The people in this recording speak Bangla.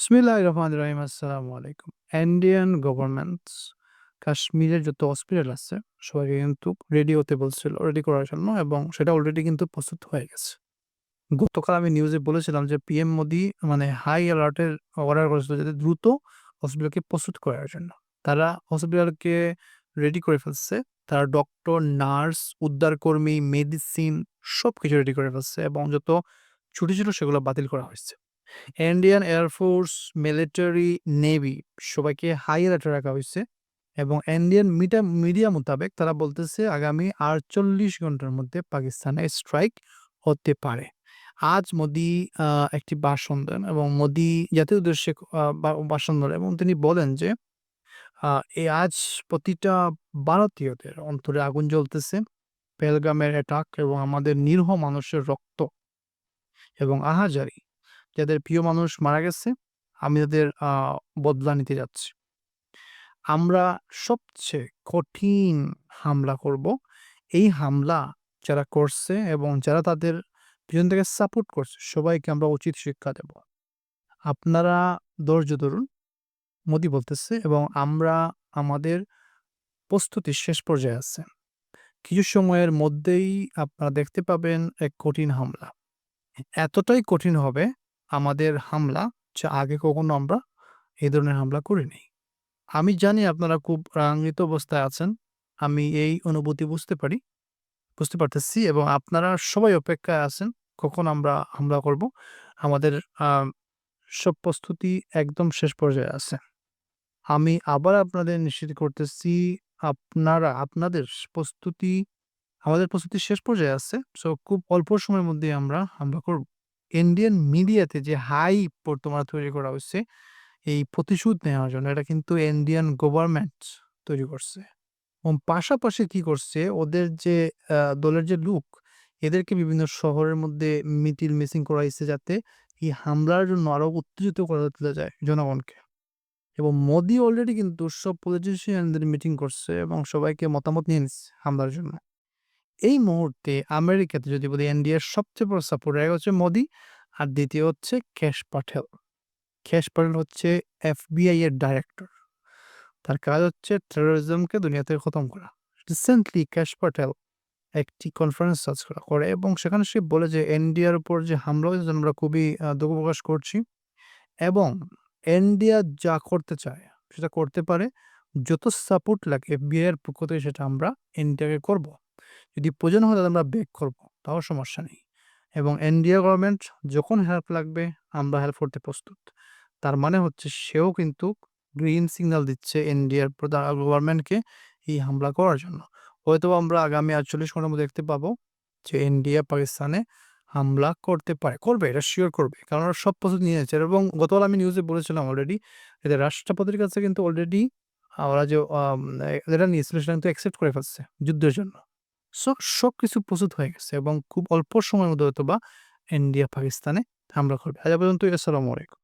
বিসমিল্লাহির রহমানির রহিম। আসসালামু আলাইকুম। ইন্ডিয়ান গভর্নমেন্টস কাশ্মীরের যত হসপিটাল আছে সবাইকে কিন্তু রেডি হতে বলছিল, রেডি করার জন্য এবং সেটা অলরেডি কিন্তু প্রস্তুত হয়ে গেছে। গতকাল আমি নিউজে বলেছিলাম যে পিএম মোদি মানে হাই অ্যালার্টের অর্ডার করেছিল যাতে দ্রুত হসপিটালকে প্রস্তুত করার জন্য। তারা হসপিটালকে রেডি করে ফেলছে। তারা ডক্টর, নার্স, উদ্ধারকর্মী, মেডিসিন সবকিছু রেডি করে ফেলছে এবং যত ছুটি ছিল সেগুলো বাতিল করা হয়েছে। ইন্ডিয়ান এয়ারফোর্স, মিলিটারি, নেভি সবাইকে হাই অ্যালার্টে রাখা হইছে এবং ইন্ডিয়ান মিডিয়া মোতাবেক তারা বলতেছে আগামী ৪৮ ঘন্টার মধ্যে পাকিস্তানে স্ট্রাইক হতে পারে। আজ মোদি একটি ভাষণ দেন এবং মোদি জাতির উদ্দেশ্যে ভাষণ দেন এবং তিনি বলেন যে আ আজ প্রতিটা ভারতীয়দের অন্তরে আগুন জ্বলতেছে। পেহেলগামের অ্যাটাক এবং আমাদের নিরীহ মানুষের রক্ত এবং আহাজারি যাদের প্রিয় মানুষ মারা গেছে, আমি তাদের বদলা নিতে যাচ্ছি। আমরা সবচেয়ে কঠিন হামলা করব। এই হামলা যারা করছে এবং যারা তাদের পিছন থেকে সাপোর্ট করছে, সবাইকে আমরা উচিত শিক্ষা দেব। আপনারা ধৈর্য ধরুন, মোদি বলতেছে এবং আমরা আমাদের প্রস্তুতির শেষ পর্যায়ে আছে। কিছু সময়ের মধ্যেই আপনারা দেখতে পাবেন এক কঠিন হামলা। এতটাই কঠিন হবে আমাদের হামলা যা আগে কখনো আমরা এই ধরনের হামলা করিনি। আমি জানি আপনারা খুব রাগান্বিত অবস্থায় আছেন। আমি এই অনুভূতি বুঝতে পারতেছি এবং আপনারা সবাই অপেক্ষায় আছেন কখন আমরা হামলা করব। আমাদের আ সব প্রস্তুতি একদম শেষ পর্যায়ে আছে। আমি আবার আপনাদের নিশ্চিত করতেছি আপনাদের প্রস্তুতি আমাদের প্রস্তুতি শেষ পর্যায়ে আছে। সো খুব অল্প সময়ের মধ্যেই আমরা হামলা করব। ইন্ডিয়ান মিডিয়াতে যে হাইপ বর্তমানে তৈরি করা হইছে এই প্রতিশোধ নেওয়ার জন্য এটা কিন্তু ইন্ডিয়ান গভর্নমেন্ট তৈরি করছে। এবং পাশাপাশি কি করছে ওদের যে দলের যে লোক এদেরকে বিভিন্ন শহরের মধ্যে মিছিল করাইছে যাতে এই হামলার জন্য আরো উত্তেজিত করে তুলে যায় জনগণকে। এবং মোদি অলরেডি কিন্তু সব পলিটিশিয়ানদের মিটিং করছে এবং সবাইকে মতামত নিয়ে নিচ্ছে হামলার জন্য। এই মুহূর্তে আমেরিকাতে যদি বলি ইন্ডিয়ার সবচেয়ে বড় সাপোর্টার এক হচ্ছে মোদি আর দ্বিতীয় হচ্ছে কেশ পাটেল। কেশ পাটেল হচ্ছে এফবিআই এর ডাইরেক্টর। তার কাজ হচ্ছে টেরোরিজমকে দুনিয়া থেকে খতম করা। রিসেন্টলি কেশ পাটেল একটি কনফারেন্স করে এবং সেখানে সে বলে যে ইন্ডিয়ার উপর যে হামলা হয়েছে আমরা খুবই দুঃখ প্রকাশ করছি এবং ইন্ডিয়া যা করতে চায় সেটা করতে পারে। যত সাপোর্ট লাগে এফবিআই এর পক্ষ থেকে সেটা আমরা ইন্ডিয়াকে করব। যদি প্রয়োজন হয় তাহলে আমরা বেক করব। তাও সমস্যা নেই। এবং ইন্ডিয়া গভর্নমেন্ট যখন হেল্প লাগবে আমরা হেল্প করতে প্রস্তুত। তার মানে হচ্ছে সেও কিন্তু গ্রিন সিগন্যাল দিচ্ছে ইন্ডিয়ার গভর্নমেন্টকে এই হামলা করার জন্য। হয়তোবা আমরা আগামী ৪৮ ঘন্টার মধ্যে দেখতে পাবো যে ইন্ডিয়া পাকিস্তানে হামলা করতে পারে। করবে, এটা সিওর করবে। কারণ ওরা সব প্রস্তুতি নিয়ে নিয়েছে এবং গতকাল আমি নিউজে বলেছিলাম অলরেডি এদের রাষ্ট্রপতির কাছে কিন্তু অলরেডি ওরা যে যেটা নিয়েছিল সেটা কিন্তু অ্যাকসেপ্ট করে ফেলছে যুদ্ধের জন্য। সো সবকিছু প্রস্তুত হয়ে গেছে এবং খুব অল্প সময়ের মধ্যে হয়তোবা ইন্ডিয়া পাকিস্তানে হামলা করবে। আজ এ পর্যন্তই। আসসালামু আলাইকুম।